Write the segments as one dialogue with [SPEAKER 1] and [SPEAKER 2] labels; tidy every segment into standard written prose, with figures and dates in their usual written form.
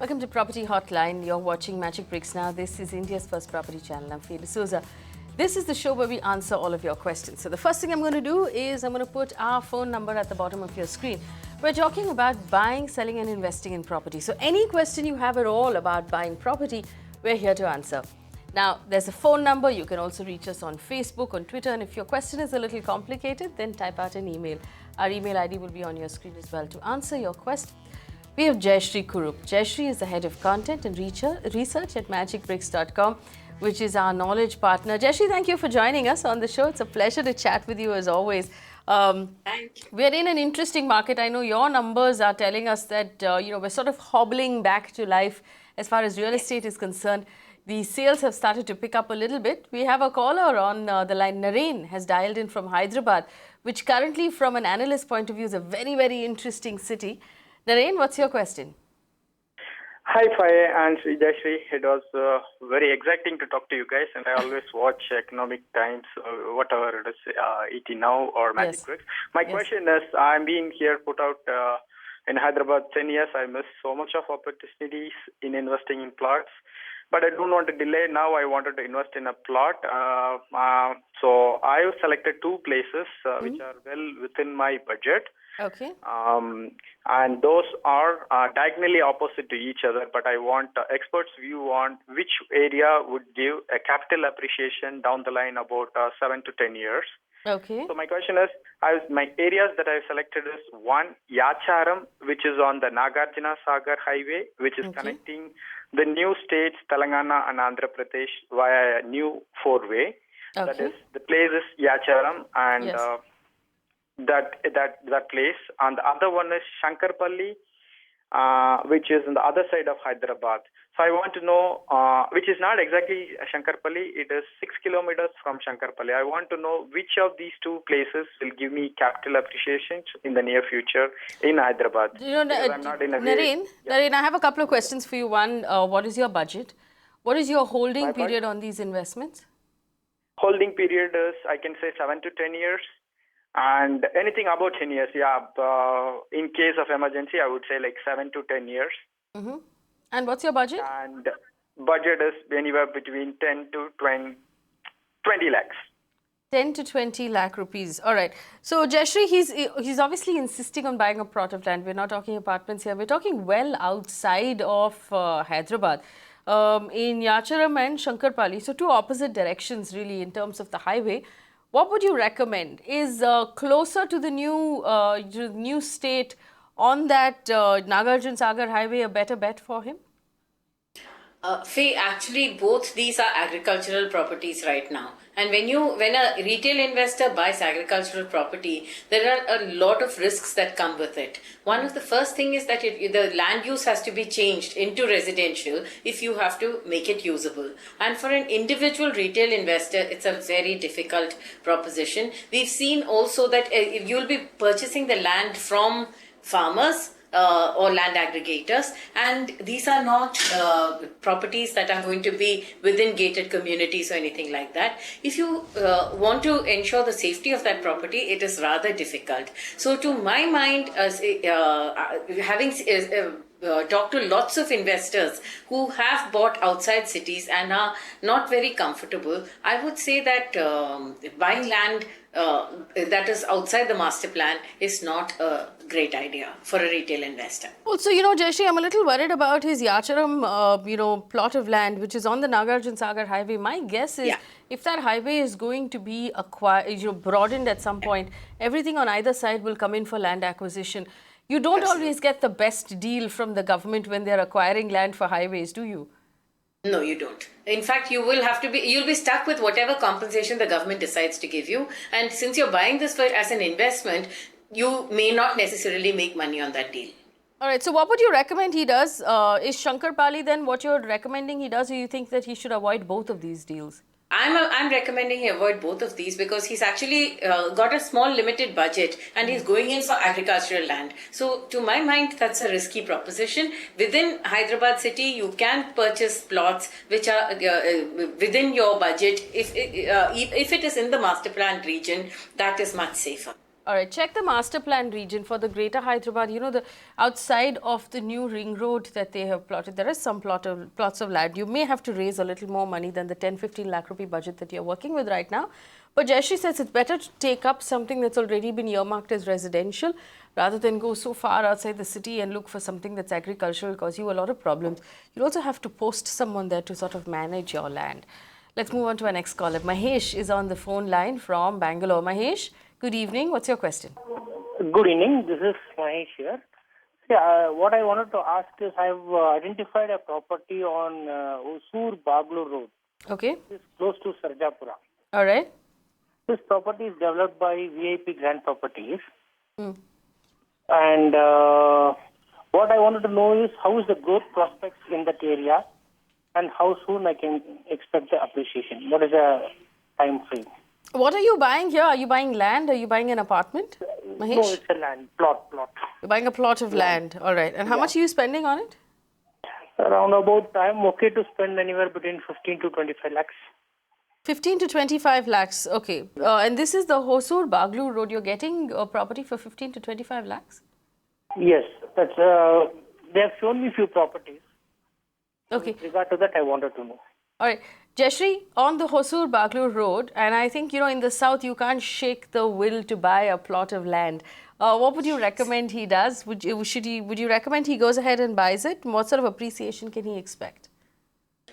[SPEAKER 1] Welcome to Property Hotline. You're watching Magic Bricks now. This is India's first property channel. I'm Fiona D'Souza. This is the show where we answer all of your questions. So the first thing I'm going to do is I'm going to put our phone number at the bottom of your screen. We're talking about buying, selling and investing in property. So any question you have at all about buying property, we're here to answer. Now, there's a phone number. You can also reach us on Facebook, on Twitter. And if your question is a little complicated, then type out an email. Our email ID will be on your screen as well. To answer your question, we have Jayashree Kurup. Jayashree is the head of content and research at magicbricks.com, which is our knowledge partner. Jayashree, thank you for joining us on the show. It's a pleasure to chat with you as always.
[SPEAKER 2] Thank you.
[SPEAKER 1] We're in an interesting market. I know your numbers are telling us that we're sort of hobbling back to life as far as real estate is concerned. The sales have started to pick up a little bit. We have a caller on the line. Naren has dialed in from Hyderabad, which currently from an analyst point of view is a very, very interesting city. Naren, what's your question?
[SPEAKER 3] Hi, Faye and Jayashree. It was very exciting to talk to you guys, and I always watch Economic Times, whatever it is, ET Now or Magic Bricks. My question is, I'm being here put out in Hyderabad 10 years. I miss so much of opportunities in investing in plots, but I don't want to delay. Now I wanted to invest in a plot. So I selected two places which are well within my budget.
[SPEAKER 1] Okay.
[SPEAKER 3] And those are diagonally opposite to each other, but I want experts' view on which area would give a capital appreciation down the line about 7 to 10 years.
[SPEAKER 1] Okay.
[SPEAKER 3] So my question is, my areas that I've selected is one, Yacharam, which is on the Nagarjuna Sagar Highway, which is connecting the new states, Telangana and Andhra Pradesh, via a new four-way.
[SPEAKER 1] Okay.
[SPEAKER 3] That is, the place is Yacharam, and that place. And the other one is Shankarpalli, which is on the other side of Hyderabad. So I want to know, which is not exactly Shankarpalli, it is 6 kilometers from Shankarpalli. I want to know which of these two places will give me capital appreciation in the near future in Hyderabad.
[SPEAKER 1] Naren, I have a couple of questions for you. One, what is your budget? What is your holding period on these investments?
[SPEAKER 3] Holding period is, I can say, 7 to 10 years. And anything about 10 years, in case of emergency, I would say like 7 to 10 years.
[SPEAKER 1] Mm-hmm. And what's your budget?
[SPEAKER 3] And budget is anywhere between 10 to 20 lakhs.
[SPEAKER 1] 10 to 20 lakh rupees. All right. So, Jayashree, he's obviously insisting on buying a plot of land. We're not talking apartments here. We're talking well outside of Hyderabad, in Yacharam and Shankarpalli. So, two opposite directions, really, in terms of the highway. What would you recommend? Is closer to the new state on that Nagarjuna Sagar Highway a better bet for him?
[SPEAKER 2] Faye, actually both these are agricultural properties right now. And when a retail investor buys agricultural property, there are a lot of risks that come with it. One of the first thing is that the land use has to be changed into residential if you have to make it usable. And for an individual retail investor, it's a very difficult proposition. We've seen also that you'll be purchasing the land from farmers or land aggregators, and these are not properties that are going to be within gated communities or anything like that. If you want to ensure the safety of that property, it is rather difficult. So to my mind, having talked to lots of investors who have bought outside cities and are not very comfortable, I would say that buying land that is outside the master plan is not a great idea for a retail investor.
[SPEAKER 1] Also, Jayashree, I'm a little worried about his Yacharam, plot of land, which is on the Nagarjuna Sagar Highway. My guess is if that highway is going to be broadened at some point, everything on either side will come in for land acquisition. You don't always get the best deal from the government when they're acquiring land for highways, do you?
[SPEAKER 2] No, you don't. In fact, you'll be stuck with whatever compensation the government decides to give you. And since you're buying this as an investment, you may not necessarily make money on that deal.
[SPEAKER 1] All right. So what would you recommend he does? Is Shankarpalli then what you're recommending he does, or you think that he should avoid both of these deals?
[SPEAKER 2] I'm recommending he avoid both of these because he's actually got a small limited budget and he's going in for agricultural land. So to my mind, that's a risky proposition. Within Hyderabad city, you can purchase plots which are within your budget. If it is in the master plan region, that is much safer.
[SPEAKER 1] All right, check the master plan region for the Greater Hyderabad. You know, the outside of the new ring road that they have plotted, there is some plots of land. You may have to raise a little more money than the 10-15 lakh rupee budget that you're working with right now. But Jayashree says it's better to take up something that's already been earmarked as residential rather than go so far outside the city and look for something that's agricultural, cause you a lot of problems. You'll also have to post someone there to sort of manage your land. Let's move on to our next caller. Mahesh is on the phone line from Bangalore. Mahesh, good evening. What's your question?
[SPEAKER 4] Good evening. This is Mahesh here. Yeah, what I wanted to ask is I've identified a property on Hosur Baglu Road.
[SPEAKER 1] Okay.
[SPEAKER 4] It's close to Sarjapura.
[SPEAKER 1] All right.
[SPEAKER 4] This property is developed by VIP Grand Properties.
[SPEAKER 1] Mm.
[SPEAKER 4] And what I wanted to know is how is the growth prospects in that area and how soon I can expect the appreciation. What is the time frame?
[SPEAKER 1] What are you buying here? Are you buying land? Are you buying an apartment? Mahesh?
[SPEAKER 4] No, it's a land, plot.
[SPEAKER 1] You're buying a plot of land. All right. And how much are you spending on it?
[SPEAKER 4] Around about, I'm okay to spend anywhere between 15 to 25 lakhs.
[SPEAKER 1] 15 to 25 lakhs. Okay. And this is the Hosur Baglu Road. You're getting a property for 15 to 25 lakhs?
[SPEAKER 4] Yes, that's. They have shown me few properties.
[SPEAKER 1] Okay.
[SPEAKER 4] With regard to that, I wanted to know.
[SPEAKER 1] All right. Jayashree, on the Hosur Baglu Road, and I think, you know, in the south, you can't shake the will to buy a plot of land. What would you recommend he does? Would you recommend he goes ahead and buys it? What sort of appreciation can he expect?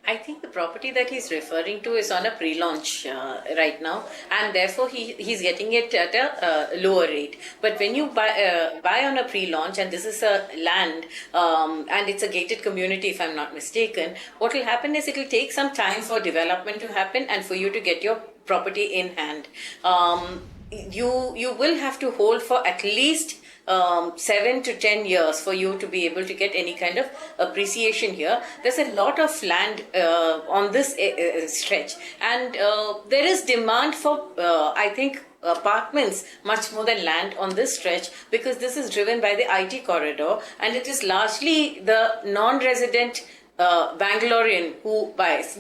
[SPEAKER 2] I think the property that he's referring to is on a pre-launch right now, and therefore he's getting it at a lower rate. But when you buy on a pre-launch, and this is a land, and it's a gated community, if I'm not mistaken, what will happen is it will take some time for development to happen and for you to get your property in hand. You will have to hold for at least 7 to 10 years for you to be able to get any kind of appreciation here. There's a lot of land on this stretch, and there is demand for, I think, apartments much more than land on this stretch, because this is driven by the IT corridor, and it is largely the non-resident Bangalorean who buys.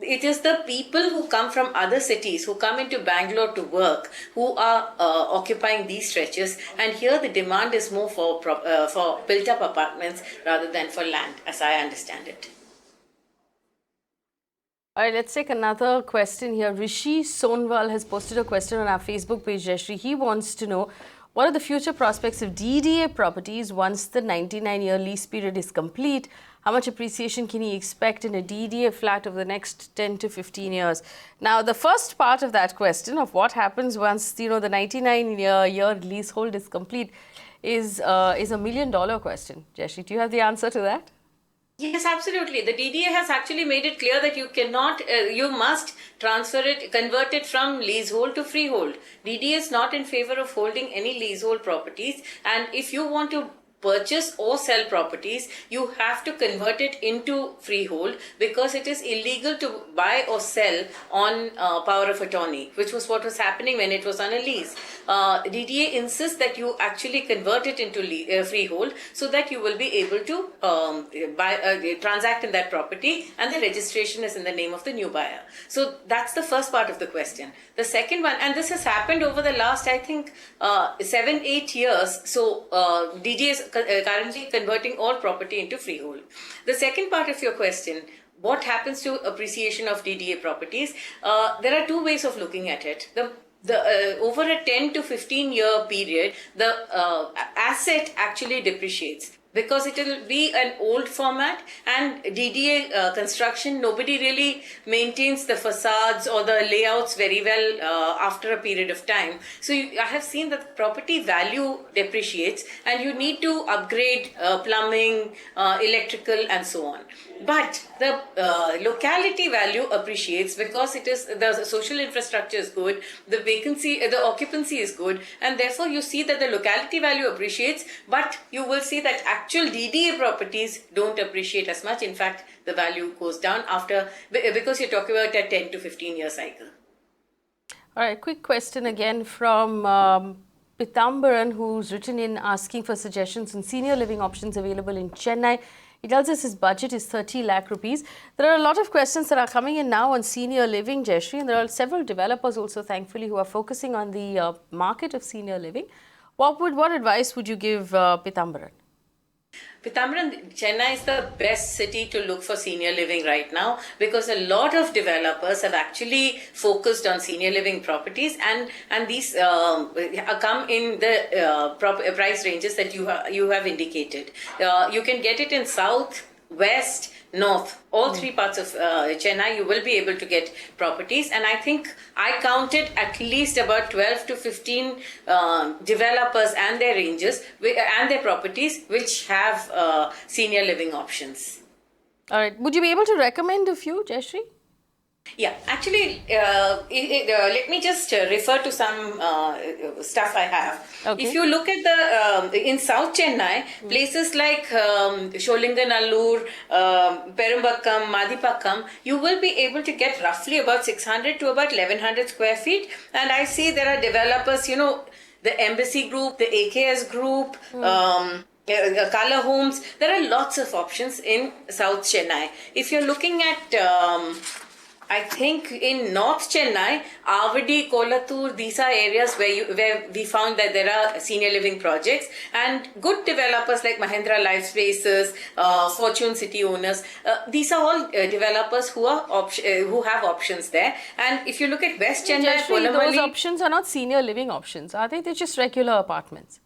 [SPEAKER 2] It is the people who come from other cities, who come into Bangalore to work, who are occupying these stretches. And here the demand is more for built-up apartments rather than for land, as I understand it.
[SPEAKER 1] All right, let's take another question here. Rishi Sonwal has posted a question on our Facebook page, Jayashree. He wants to know, what are the future prospects of DDA properties once the 99-year lease period is complete? How much appreciation can he expect in a DDA flat over the next 10 to 15 years? Now, the first part of that question of what happens once, you know, the 99-year leasehold is complete is a $1 million question. Jayashree, do you have the answer to that?
[SPEAKER 2] Yes, absolutely. The DDA has actually made it clear that you cannot, you must convert it from leasehold to freehold. DDA is not in favor of holding any leasehold properties, and if you want to purchase or sell properties, you have to convert it into freehold, because it is illegal to buy or sell on power of attorney, which was what was happening when it was on a lease. DDA insists that you actually convert it into freehold, so that you will be able to transact in that property, and the registration is in the name of the new buyer. So that's the first part of the question. The second one, and this has happened over the last, I think, 7-8 years. So DDA is currently converting all property into freehold. The second part of your question, what happens to appreciation of DDA properties? There are two ways of looking at it. Over a 10 to 15 year period, the asset actually depreciates, because it will be an old format, and DDA construction, nobody really maintains the facades or the layouts very well after a period of time. So I have seen that the property value depreciates, and you need to upgrade plumbing, electrical, and so on. But the locality value appreciates, because it is the social infrastructure is good, the occupancy is good, and therefore you see that the locality value appreciates, but you will see that actual DDA properties don't appreciate as much. In fact, the value goes down because you're talking about a 10 to 15 year cycle.
[SPEAKER 1] All right, quick question again from Pitambaran, who's written in asking for suggestions on senior living options available in Chennai. He tells us his budget is 30 lakh rupees. There are a lot of questions that are coming in now on senior living, Jayashree, and there are several developers also, thankfully, who are focusing on the market of senior living. What advice would you give Pitambaran?
[SPEAKER 2] Pitambaran, Chennai is the best city to look for senior living right now because a lot of developers have actually focused on senior living properties, and these come in the price ranges that you have indicated. You can get it in south, west, north, all three parts of Chennai. You will be able to get properties, and I think I counted at least about 12 to 15 developers and their ranges and their properties which have senior living options.
[SPEAKER 1] All right. Would you be able to recommend a few, Jayashree?
[SPEAKER 2] Yeah, actually, let me just refer to some stuff I have.
[SPEAKER 1] Okay.
[SPEAKER 2] If you look at in South Chennai, places like Sholinganallur, Perumbakkam, Madipakkam, you will be able to get roughly about 600 to about 1100 square feet. And I see there are developers, the Embassy Group, the AKS Group, Kala Homes. There are lots of options in South Chennai. If you're looking at I think in North Chennai, Avadi, Kolathur, these are areas where we found that there are senior living projects, and good developers like Mahindra Life Spaces, Fortune City Owners. These are all developers who have options there. And if you look at West Chennai,
[SPEAKER 1] Those options are not senior living options, are they? They're just regular apartments.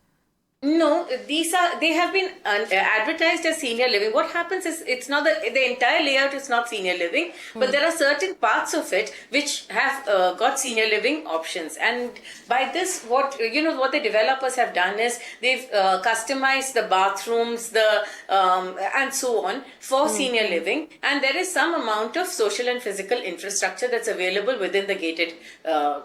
[SPEAKER 2] No, they have been advertised as senior living. What happens is it's not the entire layout is not senior living, but there are certain parts of it which have got senior living options. And by this, what the developers have done is they've customized the bathrooms, and so on for senior living. And there is some amount of social and physical infrastructure that's available within the gated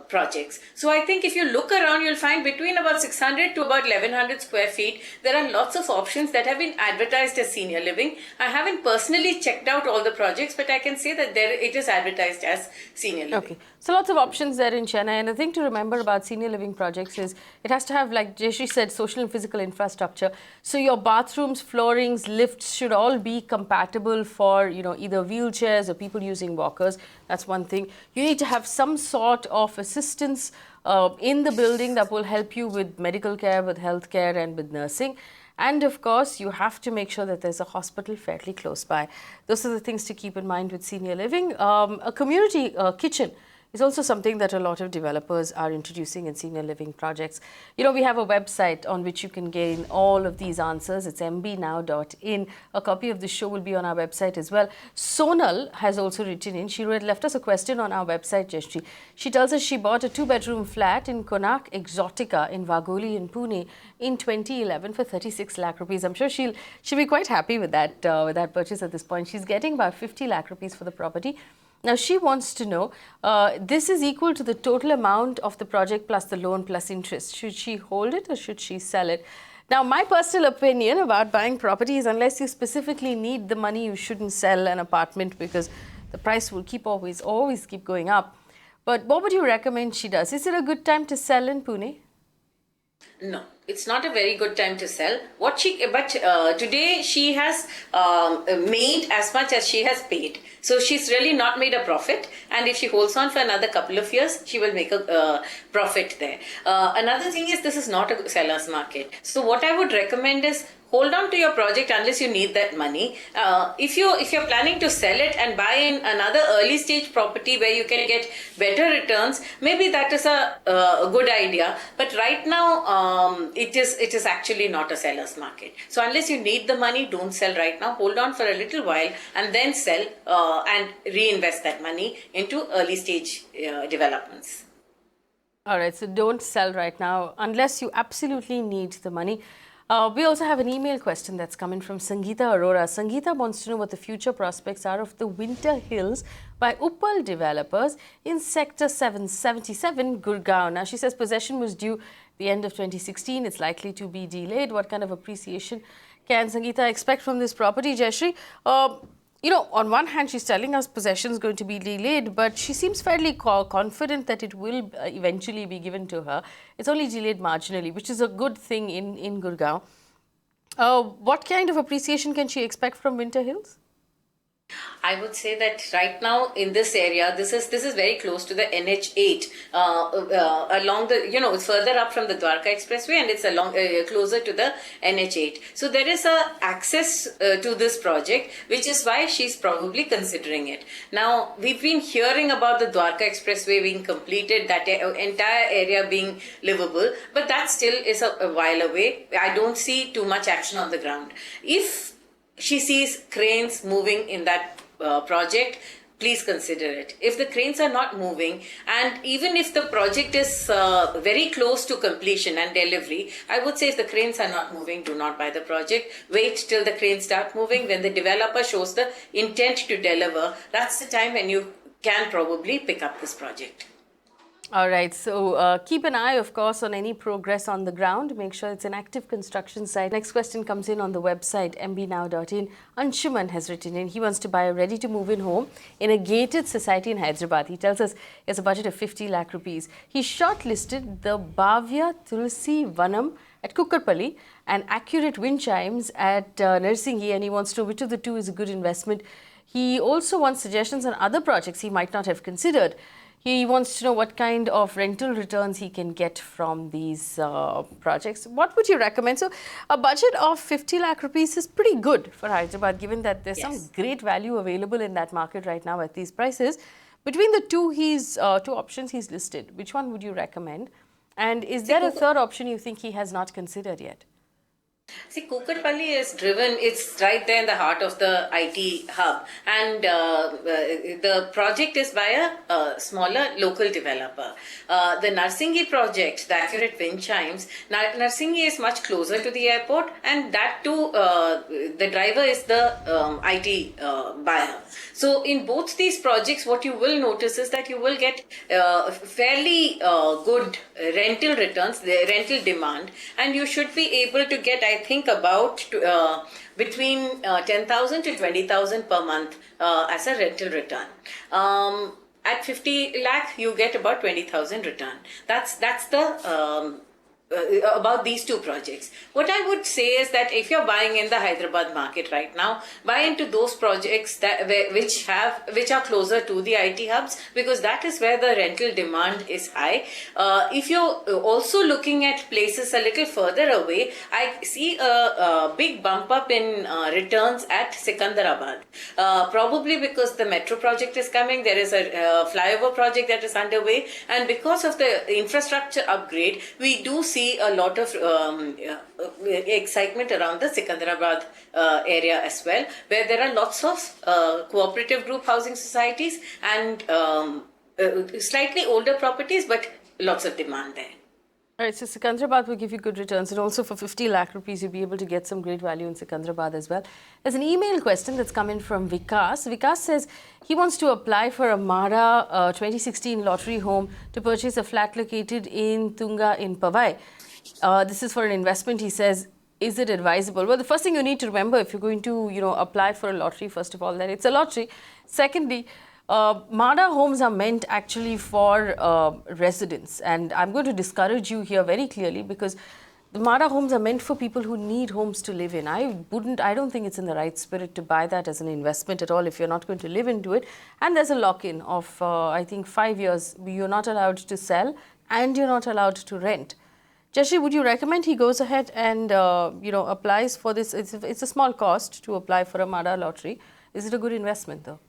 [SPEAKER 2] projects. So I think if you look around, you'll find between about 600 to about 1100 square feet, there are lots of options that have been advertised as senior living. I haven't personally checked out all the projects, but I can say that it is advertised as senior living.
[SPEAKER 1] Okay, so lots of options there in Chennai, and the thing to remember about senior living projects is it has to have, like Jayashree said, social and physical infrastructure. So your bathrooms, floorings, lifts should all be compatible for either wheelchairs or people using walkers. That's one thing. You need to have some sort of assistance in the building that will help you with medical care, with health care, and with nursing. And of course, you have to make sure that there's a hospital fairly close by. Those are the things to keep in mind with senior living. A community kitchen is also something that a lot of developers are introducing in senior living projects. We have a website on which you can gain all of these answers. It's mbnow.in. A copy of the show will be on our website as well. Sonal has also written in. She left us a question on our website, Jayashree. She tells us she bought a 2-bedroom flat in Konark Exotica in Vagoli in Pune in 2011 for 36 lakh rupees. I'm sure she'll be quite happy with that purchase at this point. She's getting about 50 lakh rupees for the property. Now, she wants to know, this is equal to the total amount of the project plus the loan plus interest. Should she hold it or should she sell it? Now, my personal opinion about buying property is unless you specifically need the money, you shouldn't sell an apartment because the price will always keep going up. But what would you recommend she does? Is it a good time to sell in Pune?
[SPEAKER 2] No, it's not a very good time to sell. Today she has made as much as she has paid. So she's really not made a profit. And if she holds on for another couple of years, she will make a profit there. Another thing is this is not a seller's market. So what I would recommend is hold on to your project unless you need that money. If you're planning to sell it and buy in another early stage property where you can get better returns, maybe that is a good idea. But right now, it is actually not a seller's market. So unless you need the money, don't sell right now. Hold on for a little while and then sell and reinvest that money into early stage developments.
[SPEAKER 1] All right, so don't sell right now unless you absolutely need the money. We also have an email question that's coming from Sangeeta Arora. Sangeeta wants to know what the future prospects are of the Winter Hills by Uppal developers in Sector 777, Gurgaon. Now, she says possession was due the end of 2016. It's likely to be delayed. What kind of appreciation can Sangeeta expect from this property, Jayashree? On one hand, she's telling us possession is going to be delayed, but she seems fairly confident that it will eventually be given to her. It's only delayed marginally, which is a good thing in Gurgaon. What kind of appreciation can she expect from Winter Hills?
[SPEAKER 2] I would say that right now in this area, this is very close to the NH8, along the it's further up from the Dwarka Expressway, and it's along closer to the NH8. So there is a access to this project, which is why she's probably considering it. Now we've been hearing about the Dwarka Expressway being completed, that entire area being livable, but that still is a while away. I don't see too much action on the ground. If she sees cranes moving in that project, please consider it. If the cranes are not moving, and even if the project is very close to completion and delivery, I would say if the cranes are not moving, do not buy the project. Wait till the cranes start moving. When the developer shows the intent to deliver, that's the time when you can probably pick up this project.
[SPEAKER 1] All right, so keep an eye, of course, on any progress on the ground. Make sure it's an active construction site. Next question comes in on the website, mbnow.in. Anshuman has written in. He wants to buy a ready-to-move-in home in a gated society in Hyderabad. He tells us he has a budget of 50 lakh rupees. He shortlisted the Bhavya Tulsi Vanam at Kukkarpalli and accurate wind chimes at Narsinghi, and he wants to know which of the two is a good investment. He also wants suggestions on other projects he might not have considered. He wants to know what kind of rental returns he can get from these projects. What would you recommend? So a budget of 50 lakh rupees is pretty good for Hyderabad, given that there's some great value available in that market right now at these prices. Between the two options he's listed, which one would you recommend? And is there a third option you think he has not considered yet?
[SPEAKER 2] See, Kukkarpalli is driven, it's right there in the heart of the IT hub, and the project is by a smaller local developer. The Narsinghi project, the accurate wind chimes, Narsinghi is much closer to the airport, and that too, the driver is the IT buyer. So in both these projects, what you will notice is that you will get fairly good rental returns, the rental demand, and you should be able to get, I think, about between 10,000 to 20,000 per month as a rental return. At 50 lakh, you get about 20,000 return. That's the about these two projects. What I would say is that if you're buying in the Hyderabad market right now, buy into those projects which are closer to the IT hubs, because that is where the rental demand is high. If you're also looking at places a little further away, I see a big bump up in returns at Sikandarabad. Probably because the metro project is coming, there is a flyover project that is underway, and because of the infrastructure upgrade, we do see a lot of excitement around the Sikandarabad area as well, where there are lots of cooperative group housing societies and slightly older properties, but lots of demand there.
[SPEAKER 1] All right, so Sikandarabad will give you good returns, and also for 50 lakh rupees, you'll be able to get some great value in Sikandarabad as well. There's an email question that's come in from Vikas. Vikas says he wants to apply for a MHADA 2016 lottery home to purchase a flat located in Tunga in Powai. This is for an investment, he says. Is it advisable? Well, the first thing you need to remember if you're going to, apply for a lottery, first of all, that it's a lottery. Secondly, MHADA homes are meant actually for residents, and I'm going to discourage you here very clearly, because the MHADA homes are meant for people who need homes to live in. I don't think it's in the right spirit to buy that as an investment at all if you're not going to live into it. And there's a lock-in of, I think, 5 years. You're not allowed to sell and you're not allowed to rent. Jashri, would you recommend he goes ahead and, applies for this? It's a small cost to apply for a MHADA lottery. Is it a good investment though?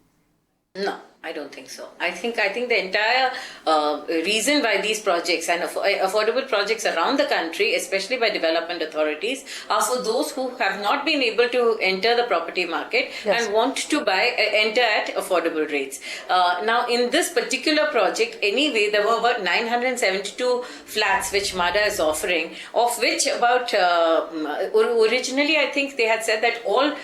[SPEAKER 2] No, I don't think so. I think the entire reason why these projects and affordable projects around the country, especially by development authorities, are for those who have not been able to enter the property market and want to enter at affordable rates. Now, in this particular project, anyway, there were about 972 flats which MHADA is offering, of which about originally I think they had said that all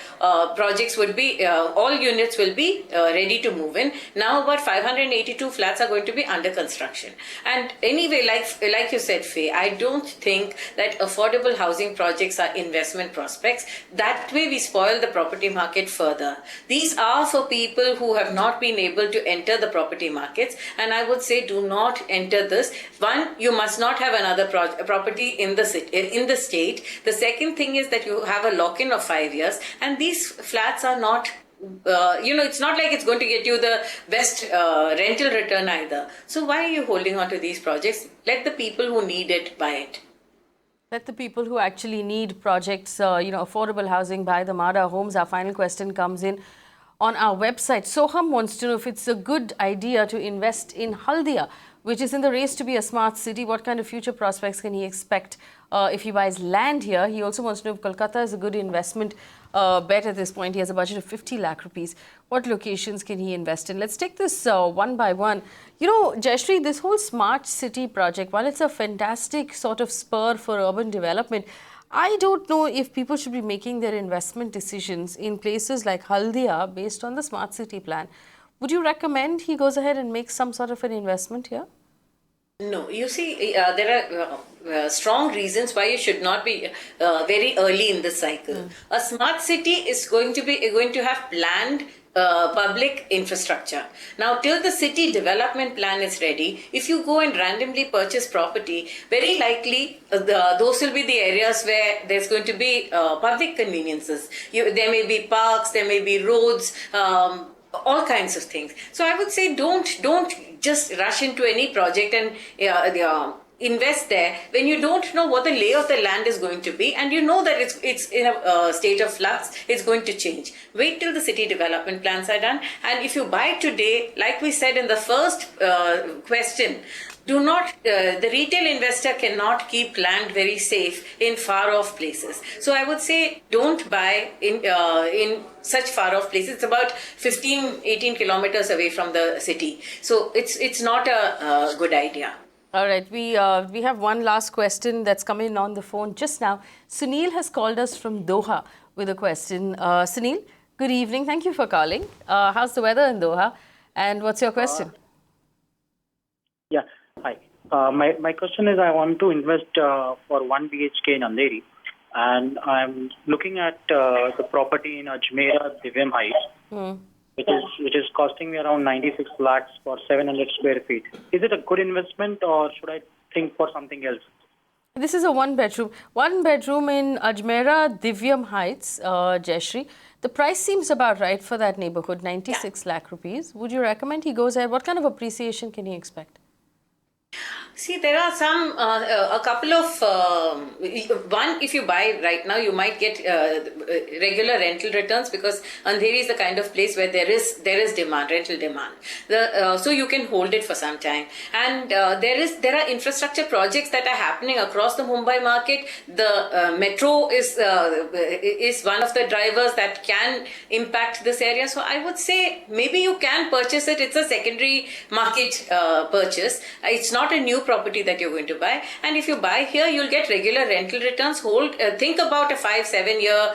[SPEAKER 2] projects would be, all units will be ready to move in. Now about 582 flats are going to be under construction. And anyway, like you said, Faye, I don't think that affordable housing projects are investment prospects. That way we spoil the property market further. These are for people who have not been able to enter the property markets, and I would say do not enter this. One, you must not have another property in the state. The second thing is that you have a lock-in of 5 years, and these flats are not it's not like it's going to get you the best rental return either. So why are you holding on to these projects? Let the people who need it buy it.
[SPEAKER 1] Let the people who actually need projects, affordable housing, buy the Mada homes. Our final question comes in on our website. Soham wants to know if it's a good idea to invest in Haldia, which is in the race to be a smart city. What kind of future prospects can he expect if he buys land here? He also wants to know if Kolkata is a good investment bet at this point. He has a budget of 50 lakh rupees. What locations can he invest in? Let's take this one by one. Jayashree, this whole smart city project, while it's a fantastic sort of spur for urban development, I don't know if people should be making their investment decisions in places like Haldia based on the smart city plan. Would you recommend he goes ahead and makes some sort of an investment here?
[SPEAKER 2] No, you see, there are strong reasons why you should not be very early in the cycle. A smart city is going to have planned public infrastructure. Now, till the city development plan is ready, if you go and randomly purchase property, very likely those will be the areas where there's going to be public conveniences. There may be parks, there may be roads, all kinds of things. So I would say don't just rush into any project and invest there when you don't know what the lay of the land is going to be, and you know that it's in a state of flux. It's going to change. Wait till the city development plans are done, and if you buy today, like we said in the first question, do not the retail investor cannot keep land very safe in far off places. So I would say don't buy in such far off places. It's about 15-18 kilometers away from the city, so it's not a good idea.
[SPEAKER 1] All right, we have one last question that's come in on the phone just now. Sunil has called us from Doha with a question. Sunil, good evening. Thank you for calling. How's the weather in Doha? And what's your question?
[SPEAKER 4] Hi. My question is, I want to invest for 1 BHK in Andheri, and I'm looking at the property in Ajmera, Divyam Heights, which is costing me around 96 lakhs for 700 square feet. Is it a good investment, or should I think for something else?
[SPEAKER 1] This is a one bedroom. One bedroom in Ajmera, Divyam Heights, Jayashree. The price seems about right for that neighborhood, 96 lakh rupees. Would you recommend he goes ahead? What kind of appreciation can he expect?
[SPEAKER 2] See, there are a couple of, one, if you buy right now, you might get regular rental returns, because Andheri is the kind of place where there is demand, rental demand. So you can hold it for some time. And there are infrastructure projects that are happening across the Mumbai market. The metro is one of the drivers that can impact this area. So I would say maybe you can purchase it. It's a secondary market purchase. It's not a new property that you're going to buy, and if you buy here, you'll get regular rental returns. Think about a 5-7 year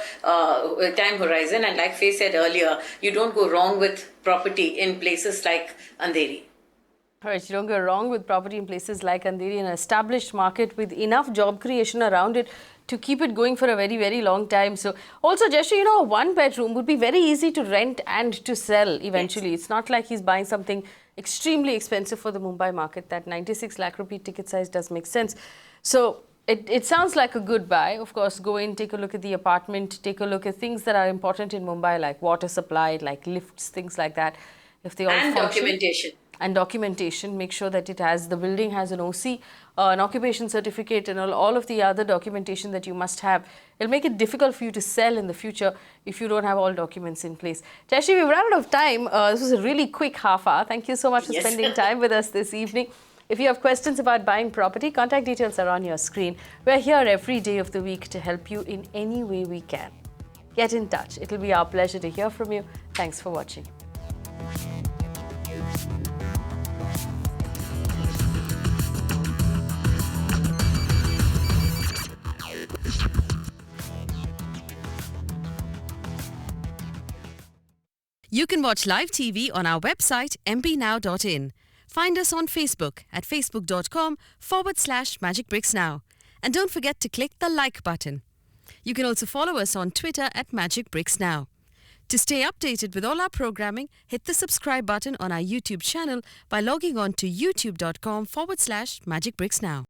[SPEAKER 2] time horizon, and like Faye said earlier, you don't go wrong with property in places like Andheri.
[SPEAKER 1] All right, you don't go wrong with property in places like Andheri, an established market with enough job creation around it to keep it going for a very, very long time. So also, Jayashree, a one bedroom would be very easy to rent and to sell eventually. Yes. It's not like he's buying something extremely expensive for the Mumbai market. That 96 lakh rupee ticket size does make sense. So it sounds like a good buy. Of course, go in, take a look at the apartment, take a look at things that are important in Mumbai, like water supply, like lifts, things like that. If they all
[SPEAKER 2] and
[SPEAKER 1] function.
[SPEAKER 2] Documentation.
[SPEAKER 1] And documentation, make sure that the building has an OC, an occupation certificate, and all of the other documentation that you must have. It'll make it difficult for you to sell in the future if you don't have all documents in place. Jayashree, we've run out of time. This was a really quick half hour. Thank you so much for spending time with us this evening. If you have questions about buying property, contact details are on your screen. We're here every day of the week to help you in any way we can. Get in touch. It'll be our pleasure to hear from you. Thanks for watching. You can watch live TV on our website mbnow.in. Find us on Facebook at facebook.com/magicbricksnow. And don't forget to click the like button. You can also follow us on Twitter at magicbricksnow. To stay updated with all our programming, hit the subscribe button on our YouTube channel by logging on to youtube.com/magicbricksnow.